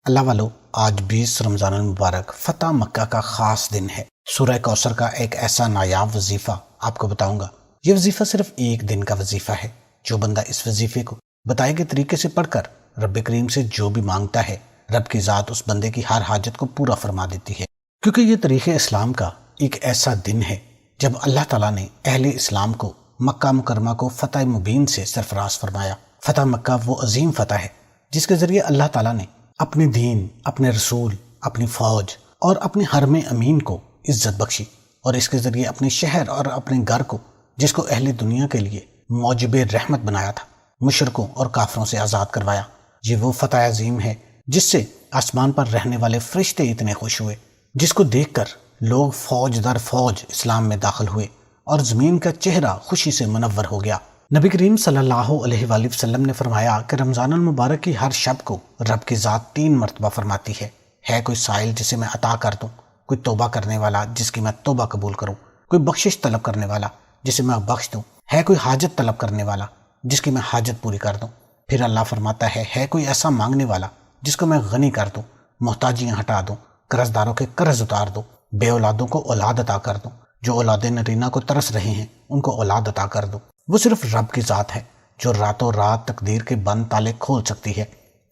اللہ والو، آج 20 رمضان المبارک فتح مکہ کا خاص دن ہے۔ سورہ کوثر کا ایک ایسا نایاب وظیفہ آپ کو بتاؤں گا۔ یہ وظیفہ صرف ایک دن کا وظیفہ ہے۔ جو بندہ اس وظیفے کو بتائے گئے طریقے سے پڑھ کر رب کریم سے جو بھی مانگتا ہے، رب کی ذات اس بندے کی ہر حاجت کو پورا فرما دیتی ہے، کیونکہ یہ طریق اسلام کا ایک ایسا دن ہے جب اللہ تعالیٰ نے اہل اسلام کو مکہ مکرمہ کو فتح مبین سے سرفراز فرمایا۔ فتح مکہ وہ عظیم فتح ہے جس کے ذریعے اللہ تعالیٰ نے اپنے دین، اپنے رسول، اپنی فوج اور اپنے حرم امین کو عزت بخشی، اور اس کے ذریعے اپنے شہر اور اپنے گھر کو، جس کو اہل دنیا کے لیے موجب رحمت بنایا تھا، مشرکوں اور کافروں سے آزاد کروایا۔ یہ وہ فتح عظیم ہے جس سے آسمان پر رہنے والے فرشتے اتنے خوش ہوئے، جس کو دیکھ کر لوگ فوج در فوج اسلام میں داخل ہوئے اور زمین کا چہرہ خوشی سے منور ہو گیا۔ نبی کریم صلی اللہ علیہ وآلہ وسلم نے فرمایا کہ رمضان المبارک کی ہر شب کو رب کی ذات 3 مرتبہ فرماتی ہے کوئی سائل جسے میں عطا کر دوں، کوئی توبہ کرنے والا جس کی میں توبہ قبول کروں، کوئی بخشش طلب کرنے والا جسے میں بخش دوں، ہے کوئی حاجت طلب کرنے والا جس کی میں حاجت پوری کر دوں۔ پھر اللہ فرماتا ہے کوئی ایسا مانگنے والا جس کو میں غنی کر دوں، محتاجیاں ہٹا دوں، قرض داروں کے قرض اتار دوں، بے اولادوں کو اولاد عطا کر دوں، جو اولاد نرینہ کو ترس رہے ہیں ان کو اولاد عطا کر دوں۔ وہ صرف رب کی ذات ہے جو راتوں رات تقدیر کے بند تالے کھول سکتی ہے،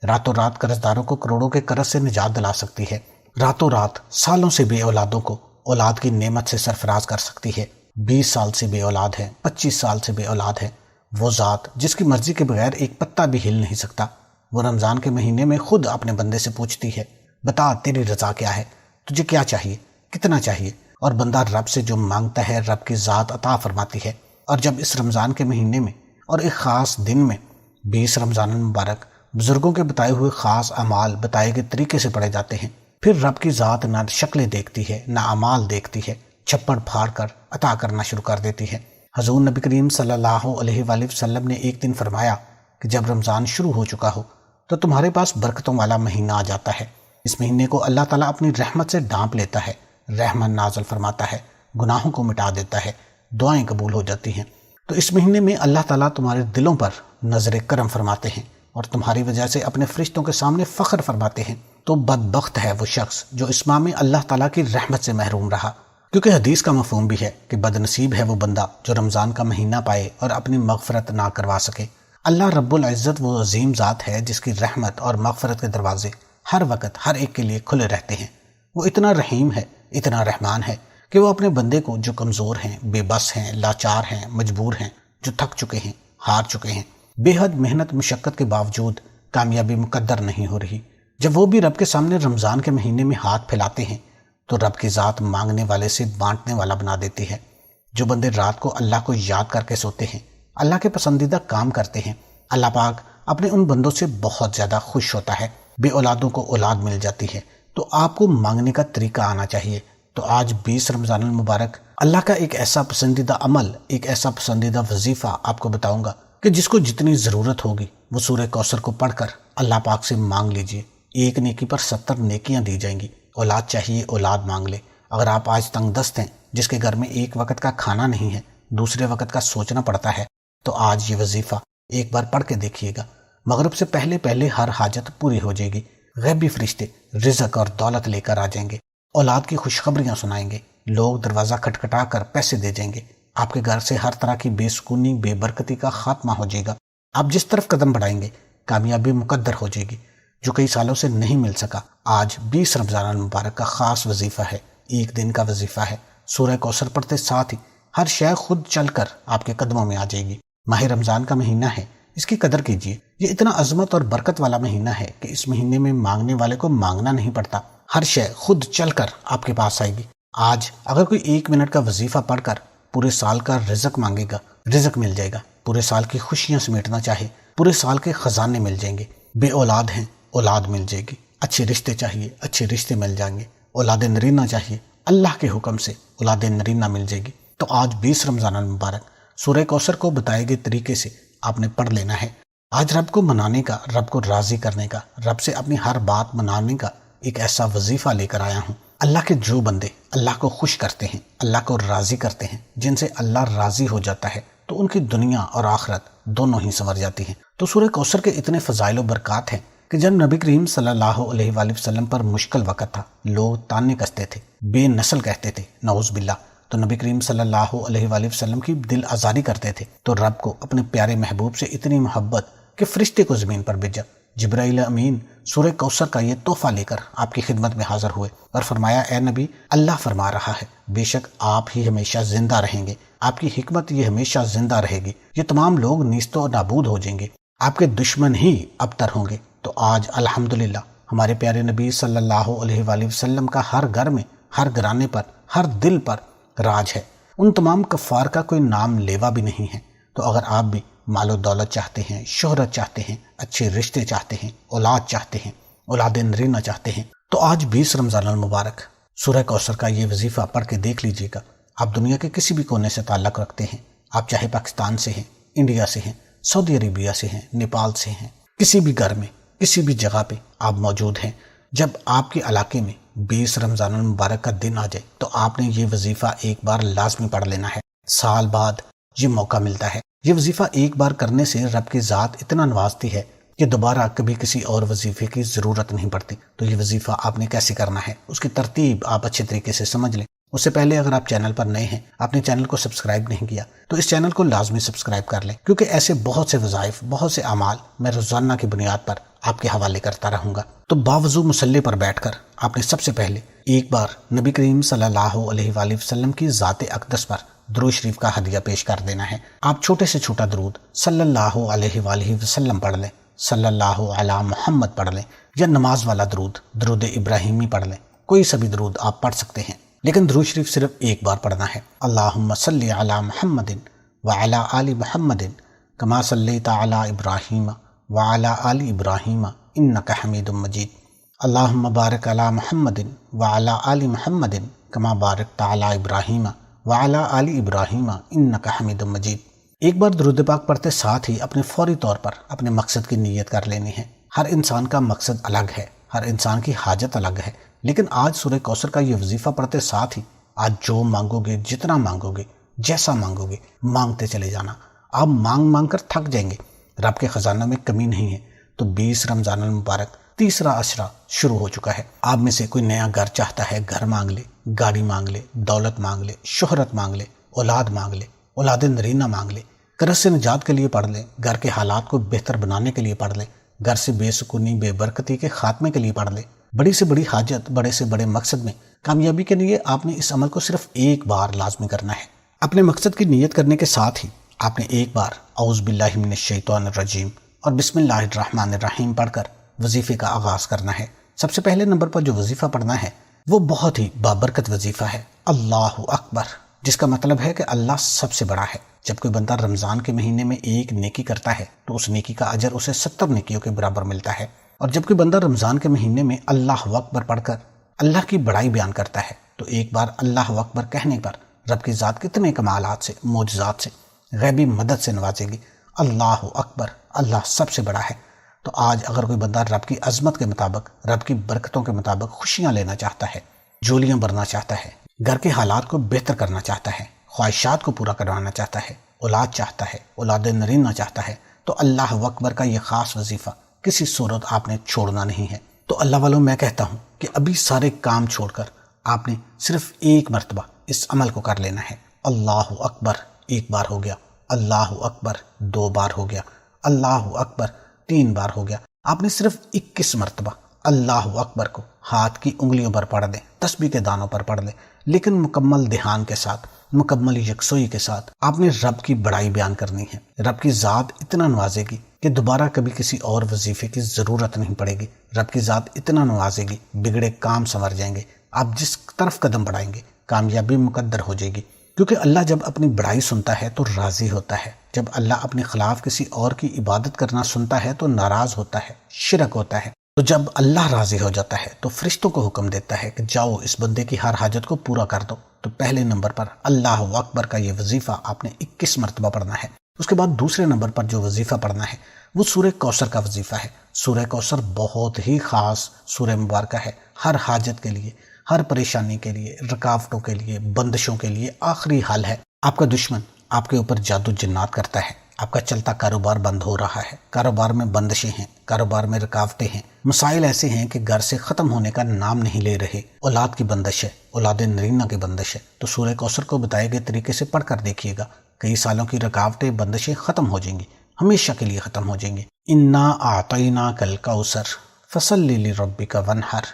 راتوں رات قرض داروں کو کروڑوں کے قرض سے نجات دلا سکتی ہے، راتوں رات سالوں سے بے اولادوں کو اولاد کی نعمت سے سرفراز کر سکتی ہے۔ 20 سال سے بے اولاد ہے، 25 سال سے بے اولاد ہے، وہ ذات جس کی مرضی کے بغیر ایک پتا بھی ہل نہیں سکتا۔ وہ رمضان کے مہینے میں خود اپنے بندے سے پوچھتی ہے، بتا تیری رضا کیا ہے، تجھے کیا چاہیے، کتنا چاہیے، اور بندہ رب سے جو مانگتا ہے رب کی ذات عطا فرماتی ہے۔ اور جب اس رمضان کے مہینے میں اور ایک خاص دن میں 20 رمضان المبارک بزرگوں کے بتائے ہوئے خاص اعمال بتائے گئے طریقے سے پڑھے جاتے ہیں، پھر رب کی ذات نہ شکلیں دیکھتی ہے نہ اعمال دیکھتی ہے، چھپڑ پھاڑ کر عطا کرنا شروع کر دیتی ہے۔ حضور نبی کریم صلی اللہ علیہ وآلہ وسلم نے ایک دن فرمایا کہ جب رمضان شروع ہو چکا ہو تو تمہارے پاس برکتوں والا مہینہ آ جاتا ہے۔ اس مہینے کو اللہ تعالیٰ اپنی رحمت سے ڈھانپ لیتا ہے، رحمت نازل فرماتا ہے، گناہوں کو مٹا دیتا ہے، دعائیں قبول ہو جاتی ہیں۔ تو اس مہینے میں اللہ تعالیٰ تمہارے دلوں پر نظر کرم فرماتے ہیں اور تمہاری وجہ سے اپنے فرشتوں کے سامنے فخر فرماتے ہیں۔ تو بدبخت ہے وہ شخص جو اس ماہ میں اللہ تعالیٰ کی رحمت سے محروم رہا، کیونکہ حدیث کا مفہوم بھی ہے کہ بد نصیب ہے وہ بندہ جو رمضان کا مہینہ پائے اور اپنی مغفرت نہ کروا سکے۔ اللہ رب العزت وہ عظیم ذات ہے جس کی رحمت اور مغفرت کے دروازے ہر وقت ہر ایک کے لیے کھلے رہتے ہیں۔ وہ اتنا رحیم ہے، اتنا رحمان ہے کہ وہ اپنے بندے کو جو کمزور ہیں، بے بس ہیں، لاچار ہیں، مجبور ہیں، جو تھک چکے ہیں، ہار چکے ہیں، بے حد محنت مشقت کے باوجود کامیابی مقدر نہیں ہو رہی، جب وہ بھی رب کے سامنے رمضان کے مہینے میں ہاتھ پھیلاتے ہیں تو رب کی ذات مانگنے والے سے بانٹنے والا بنا دیتی ہے۔ جو بندے رات کو اللہ کو یاد کر کے سوتے ہیں، اللہ کے پسندیدہ کام کرتے ہیں، اللہ پاک اپنے ان بندوں سے بہت زیادہ خوش ہوتا ہے۔ بے اولادوں کو اولاد مل جاتی ہے۔ تو آپ کو مانگنے کا طریقہ آنا چاہیے۔ تو آج 20 رمضان المبارک اللہ کا ایک ایسا پسندیدہ عمل، ایک ایسا پسندیدہ وظیفہ آپ کو بتاؤں گا کہ جس کو جتنی ضرورت ہوگی وہ سورہ کوثر کو پڑھ کر اللہ پاک سے مانگ لیجئے۔ ایک نیکی پر 70 نیکیاں دی جائیں گی۔ اولاد چاہیے، اولاد مانگ لے۔ اگر آپ آج تنگ دست ہیں، جس کے گھر میں ایک وقت کا کھانا نہیں ہے، دوسرے وقت کا سوچنا پڑتا ہے، تو آج یہ وظیفہ ایک بار پڑھ کے دیکھیے گا۔ مغرب سے پہلے ہر حاجت پوری ہو جائے گی۔ غیبی فرشتے رزق اور دولت لے کر آ جائیں گے، اولاد کی خوشخبریاں سنائیں گے، لوگ دروازہ کھٹکھٹا کر پیسے دے جائیں گے، آپ کے گھر سے ہر طرح کی بے سکونی، بے برکتی کا خاتمہ ہو جائے گا۔ آپ جس طرف قدم بڑھائیں گے کامیابی مقدر ہو جائے گی، جو کئی سالوں سے نہیں مل سکا۔ آج 20 رمضان المبارک کا خاص وظیفہ ہے، ایک دن کا وظیفہ ہے۔ سورہ کوثر پڑھتے ساتھ ہی ہر شے خود چل کر آپ کے قدموں میں آ جائے گی۔ ماہ رمضان کا مہینہ ہے، اس کی قدر کیجیے۔ یہ اتنا عظمت اور برکت والا مہینہ ہے کہ اس مہینے میں مانگنے والے کو مانگنا نہیں پڑتا، ہر شے خود چل کر آپ کے پاس آئے گی۔ آج اگر کوئی 1 منٹ کا وظیفہ پڑھ کر پورے سال کا رزق مانگے گا، رزق مل جائے گا۔ پورے سال کی خوشیاں سمیٹنا چاہے، پورے سال کے خزانے مل جائیں گے۔ بے اولاد ہیں، اولاد مل جائے گی۔ اچھے رشتے چاہیے، اچھے رشتے مل جائیں گے۔ اولاد نرینہ چاہیے، اللہ کے حکم سے اولاد نرینہ مل جائے گی۔ تو آج 20 رمضان المبارک سورہ کوثر کو بتائے گئے طریقے سے آپ نے پڑھ لینا ہے۔ آج رب کو منانے کا، رب کو راضی کرنے کا، رب سے اپنی ہر بات منانے کا ایک ایسا وظیفہ لے کر آیا ہوں۔ اللہ کے جو بندے اللہ کو خوش کرتے ہیں، اللہ کو راضی کرتے ہیں، جن سے اللہ راضی ہو جاتا ہے، تو ان کی دنیا اور آخرت دونوں ہی سنور جاتی ہیں۔ تو سورہ کوثر کے اتنے فضائل و برکات ہیں کہ جب نبی کریم صلی اللہ علیہ وآلہ وسلم پر مشکل وقت تھا، لوگ تانے کستے تھے، بے نسل کہتے تھے، نعوذ باللہ، تو نبی کریم صلی اللہ علیہ وآلہ وسلم کی دل آزاری کرتے تھے تو رب کو اپنے پیارے محبوب سے اتنی محبت کہ فرشتے کو زمین پر بھیجا۔ جبرائیل امین سورہ کوثر کا یہ تحفہ لے کر آپ کی خدمت میں حاضر ہوئے اور فرمایا، اے نبی، اللہ فرما رہا ہے، بے شک آپ ہی ہمیشہ زندہ رہیں گے، آپ کی حکمت یہ ہمیشہ زندہ رہے گی، یہ تمام لوگ نیست و نابود ہو جائیں گے، آپ کے دشمن ہی ابتر ہوں گے۔ تو آج الحمدللہ ہمارے پیارے نبی صلی اللہ علیہ وآلہ وسلم کا ہر گھر میں، ہر گھرانے پر، ہر دل پر راج ہے۔ ان تمام کفار کا کوئی نام لیوا بھی نہیں ہے۔ تو اگر آپ بھی مال و دولت چاہتے ہیں، شہرت چاہتے ہیں، اچھے رشتے چاہتے ہیں، اولاد چاہتے ہیں، اولاد نرینہ چاہتے ہیں، تو آج 20 رمضان المبارک سورہ کوثر کا یہ وظیفہ پڑھ کے دیکھ لیجئے گا۔ آپ دنیا کے کسی بھی کونے سے تعلق رکھتے ہیں، آپ چاہے پاکستان سے ہیں، انڈیا سے ہیں، سعودی عربیہ سے ہیں، نیپال سے ہیں، کسی بھی گھر میں، کسی بھی جگہ پہ آپ موجود ہیں، جب آپ کے علاقے میں 20 رمضان المبارک کا دن آ جائے تو آپ نے یہ وظیفہ ایک بار لازمی پڑھ لینا ہے۔ سال بعد یہ موقع ملتا ہے۔ یہ وظیفہ ایک بار کرنے سے رب کی ذات اتنا نوازتی ہے کہ دوبارہ کبھی کسی اور وظیفے کی ضرورت نہیں پڑتی۔ تو یہ وظیفہ آپ نے کیسے کرنا ہے، اس کی ترتیب آپ اچھے طریقے سے سمجھ لیں۔ اس سے پہلے اگر آپ چینل پر نئے ہیں، آپ نے چینل کو سبسکرائب نہیں کیا، تو اس چینل کو لازمی سبسکرائب کر لیں، کیونکہ ایسے بہت سے وظائف، بہت سے اعمال میں روزانہ کی بنیاد پر آپ کے حوالے کرتا رہوں گا۔ تو باوضو مصلی پر بیٹھ کر آپ نے سب سے پہلے ایک بار نبی کریم صلی اللہ علیہ وآلہ وسلم کی ذات اقدس پر درود شریف کا ہدیہ پیش کر دینا ہے۔ آپ چھوٹے سے چھوٹا درود صلی اللہ علیہ وآلہ وسلم پڑھ لیں، صلی اللہ علی محمد پڑھ لیں، یا نماز والا درود، درود ابراہیمی پڑھ لیں، کوئی سا بھی درود آپ پڑھ سکتے ہیں، لیکن درود شریف صرف ایک بار پڑھنا ہے۔ اللہم صلی علی محمد وعلی آل محمد کما صلیت علی ابراہیم وعلی آل ابراہیم انک حمید مجید۔ اللہم بارک علی محمد وعلی آل محمد کما بارکت علی ابراہیم وعلی آل ابراہیم انک حمید مجید۔ ایک بار درود پاک پڑھتے ساتھ ہی اپنے فوری طور پر اپنے مقصد کی نیت کر لینی ہے۔ ہر انسان کا مقصد الگ ہے، ہر انسان کی حاجت الگ ہے، لیکن آج سورہ کوثر کا یہ وظیفہ پڑھتے ساتھ ہی آج جو مانگو گے، جتنا مانگو گے، جیسا مانگو گے، مانگتے چلے جانا۔ آپ مانگ مانگ کر تھک جائیں گے، رب کے خزانہ میں کمی نہیں ہے۔ تو 20 رمضان المبارک تیسرا عشرہ شروع ہو چکا ہے۔ آپ میں سے کوئی نیا گھر چاہتا ہے، گھر مانگ لے، گاڑی مانگ لے، دولت مانگ لے، شہرت مانگ لے، اولاد مانگ لے، اولاد نرینہ مانگ لے، قرض سے نجات کے لیے پڑھ لیں، گھر کے حالات کو بہتر بنانے کے لیے پڑھ لیں، گھر سے بے سکونی، بے برکتی کے خاتمے کے لیے پڑھ لیں۔ بڑی سے بڑی حاجت، بڑے سے بڑے مقصد میں کامیابی کے لیے آپ نے اس عمل کو صرف ایک بار لازمی کرنا ہے۔ اپنے مقصد کی نیت کرنے کے ساتھ ہی آپ نے ایک بار اعوذ باللہ من الشیطان الرجیم اور بسم اللہ الرحمن الرحیم پڑھ کر وظیفے کا آغاز کرنا ہے۔ سب سے پہلے نمبر پر جو وظیفہ پڑھنا ہے وہ بہت ہی بابرکت وظیفہ ہے، اللہ اکبر، جس کا مطلب ہے کہ اللہ سب سے بڑا ہے۔ جب کوئی بندہ رمضان کے مہینے میں ایک نیکی کرتا ہے تو اس نیکی کا اجر اسے 70 نیکیوں کے برابر ملتا ہے، اور جب کوئی بندہ رمضان کے مہینے میں اللہ اکبر پڑھ کر اللہ کی بڑائی بیان کرتا ہے تو ایک بار اللہ اکبر کہنے پر رب کی ذات کتنے کمالات سے، معجزات سے، غیبی مدد سے نوازے گی۔ اللہ اکبر، اللہ سب سے بڑا ہے۔ تو آج اگر کوئی بندہ رب کی عظمت کے مطابق، رب کی برکتوں کے مطابق خوشیاں لینا چاہتا ہے، جولیاں بھرنا چاہتا ہے، گھر کے حالات کو بہتر کرنا چاہتا ہے، خواہشات کو پورا کروانا چاہتا ہے، اولاد چاہتا ہے، اولاد نرینہ چاہتا ہے، تو اللہ اکبر کا یہ خاص وظیفہ کسی صورت آپ نے چھوڑنا نہیں ہے۔ تو اللہ والوں، میں کہتا ہوں کہ ابھی سارے کام چھوڑ کر آپ نے صرف ایک مرتبہ اس عمل کو کر لینا ہے۔ اللہ اکبر ایک بار ہو گیا، اللہ اکبر 2 بار ہو گیا، اللہ اکبر 3 بار ہو گیا۔ آپ نے صرف 21 مرتبہ اللہ اکبر کو ہاتھ کی انگلیوں پر پڑھ دیں، تسبیح کے دانوں پر پڑھ لیں، لیکن مکمل دھیان کے ساتھ، مکمل یکسوئی کے ساتھ آپ نے رب کی بڑائی بیان کرنی ہے۔ رب کی ذات اتنا نوازے گی کہ دوبارہ کبھی کسی اور وظیفے کی ضرورت نہیں پڑے گی۔ رب کی ذات اتنا نوازے گی، بگڑے کام سنور جائیں گے، آپ جس طرف قدم بڑھائیں گے کامیابی مقدر ہو جائے گی، کیونکہ اللہ جب اپنی بڑائی سنتا ہے تو راضی ہوتا ہے۔ جب اللہ اپنے خلاف کسی اور کی عبادت کرنا سنتا ہے تو ناراض ہوتا ہے، شرک ہوتا ہے۔ تو جب اللہ راضی ہو جاتا ہے تو فرشتوں کو حکم دیتا ہے کہ جاؤ اس بندے کی ہر حاجت کو پورا کر دو۔ تو پہلے نمبر پر اللہ اکبر کا یہ وظیفہ آپ نے 21 مرتبہ پڑھنا ہے۔ اس کے بعد دوسرے نمبر پر جو وظیفہ پڑھنا ہے وہ سورہ کوثر کا وظیفہ ہے۔ سورہ کوثر بہت ہی خاص سورہ مبارکہ ہے، ہر حاجت کے لیے، ہر پریشانی کے لیے، رکاوٹوں کے لیے، بندشوں کے لیے آخری حل ہے۔ آپ کا دشمن آپ کے اوپر جادو جنات کرتا ہے، آپ کا چلتا کاروبار بند ہو رہا ہے، کاروبار میں بندشیں ہیں، کاروبار میں رکاوٹیں ہیں، مسائل ایسے ہیں کہ گھر سے ختم ہونے کا نام نہیں لے رہے، اولاد کی بندش ہے، اولاد نرینہ کی بندش ہے، تو سورہ کوثر کو بتائے گئے طریقے سے پڑھ کر دیکھیے گا، کئی سالوں کی رکاوٹیں بندشیں ختم ہو جائیں گی، ہمیشہ کے لیے ختم ہو جائیں گے۔ انا اعطیناک الکوثر فصلی لربک وانحر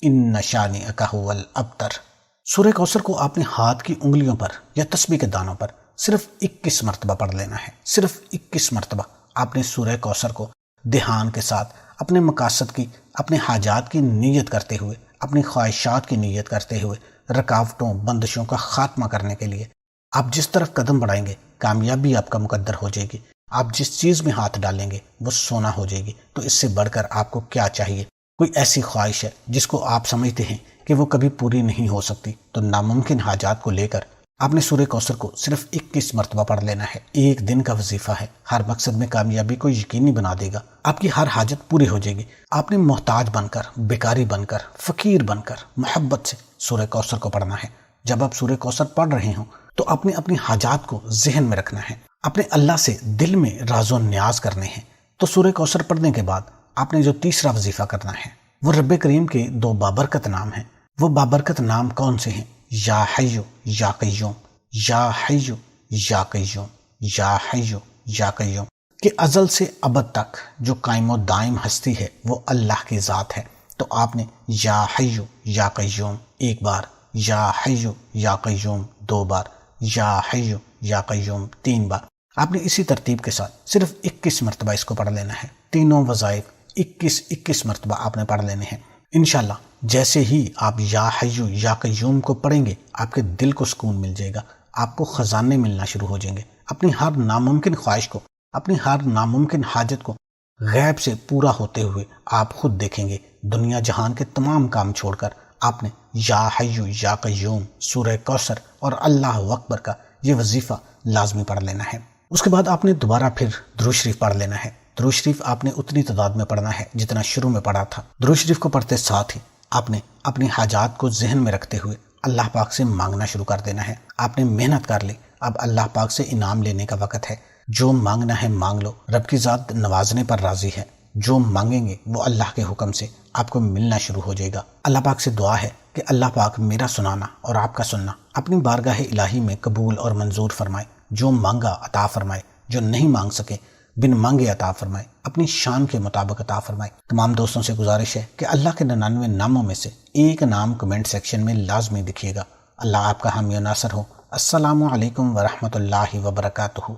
ان شانئک ھو الابتر۔ سورہ کوثر کو آپ نے ہاتھ کی انگلیوں پر یا تسبیح کے دانوں پر صرف 21 مرتبہ پڑھ لینا ہے، صرف 21 مرتبہ آپ نے سورہ کوثر کو دھیان کے ساتھ اپنے مقاصد کی، اپنے حاجات کی نیت کرتے ہوئے، اپنی خواہشات کی نیت کرتے ہوئے، رکاوٹوں بندشوں کا خاتمہ کرنے کے لیے آپ جس طرف قدم بڑھائیں گے کامیابی آپ کا مقدر ہو جائے گی، آپ جس چیز میں ہاتھ ڈالیں گے وہ سونا ہو جائے گی۔ تو اس سے بڑھ کر آپ کو کیا چاہیے؟ کوئی ایسی خواہش ہے جس کو آپ سمجھتے ہیں کہ وہ کبھی پوری نہیں ہو سکتی، تو ناممکن حاجات کو لے کر آپ نے سورہ کوثر کو صرف 21 مرتبہ پڑھ لینا ہے۔ ایک دن کا وظیفہ ہے، ہر مقصد میں کامیابی کو یقینی بنا دے گا، آپ کی ہر حاجت پوری ہو جائے گی۔ آپ نے محتاج بن کر، بیکاری بن کر، فقیر بن کر محبت سے سورہ کوثر کو پڑھنا ہے۔ جب آپ سورہ کوثر پڑھ رہے ہوں تو آپ نے اپنی حاجات کو ذہن میں رکھنا ہے، اپنے اللہ سے دل میں راز و نیاز کرنے ہیں۔ تو سورہ کوثر پڑھنے کے بعد آپ نے جو تیسرا وظیفہ کرنا ہے وہ رب کریم کے 2 بابرکت نام ہیں۔ وہ بابرکت نام کون سے ہیں؟ یا حی یا قیوم، یا حی یا قیوم، یا حی یا قیوم، کہ ازل سے ابد تک جو قائم و دائم ہستی ہے وہ اللہ کی ذات ہے۔ تو آپ نے یا حی یا قیوم ایک بار، یا حی یا قیوم 2 بار، یا حی یا قیوم 3 بار، آپ نے اسی ترتیب کے ساتھ صرف 21 مرتبہ اس کو پڑھ لینا ہے۔ تینوں وظائف 21 مرتبہ آپ نے پڑھ لینے ہیں۔ انشاءاللہ جیسے ہی آپ یا حی یا قیوم کو پڑھیں گے آپ کے دل کو سکون مل جائے گا، آپ کو خزانے ملنا شروع ہو جائیں گے، اپنی ہر ناممکن خواہش کو، اپنی ہر ناممکن حاجت کو غیب سے پورا ہوتے ہوئے آپ خود دیکھیں گے۔ دنیا جہان کے تمام کام چھوڑ کر آپ نے یا حی یا قیوم، سورہ کوثر اور اللہ اکبر کا یہ وظیفہ لازمی پڑھ لینا ہے۔ اس کے بعد آپ نے دوبارہ پھر درود شریف پڑھ لینا ہے۔ درود شریف آپ نے اتنی تعداد میں پڑھنا ہے جتنا شروع میں پڑھا تھا۔ درود شریف کو پڑھتے ساتھ ہی آپ نے اپنی حاجات کو ذہن میں رکھتے ہوئے اللہ پاک سے مانگنا شروع کر دینا ہے۔ آپ نے محنت کر لی، اب اللہ پاک سے انعام لینے کا وقت ہے۔ جو مانگنا ہے مانگ لو، رب کی ذات نوازنے پر راضی ہے۔ جو مانگیں گے وہ اللہ کے حکم سے آپ کو ملنا شروع ہو جائے گا۔ اللہ پاک سے دعا ہے کہ اللہ پاک میرا سنانا اور آپ کا سننا اپنی بارگاہ الہی میں قبول اور منظور فرمائے۔ جو مانگا عطا فرمائے، جو نہیں مانگ سکے بن مانگے عطا فرمائے، اپنی شان کے مطابق عطا فرمائے۔ تمام دوستوں سے گزارش ہے کہ اللہ کے 99 ناموں میں سے ایک نام کمنٹ سیکشن میں لازمی دکھیے گا۔ اللہ آپ کا حامی و ناصر ہو۔ السلام علیکم ورحمۃ اللہ وبرکاتہ۔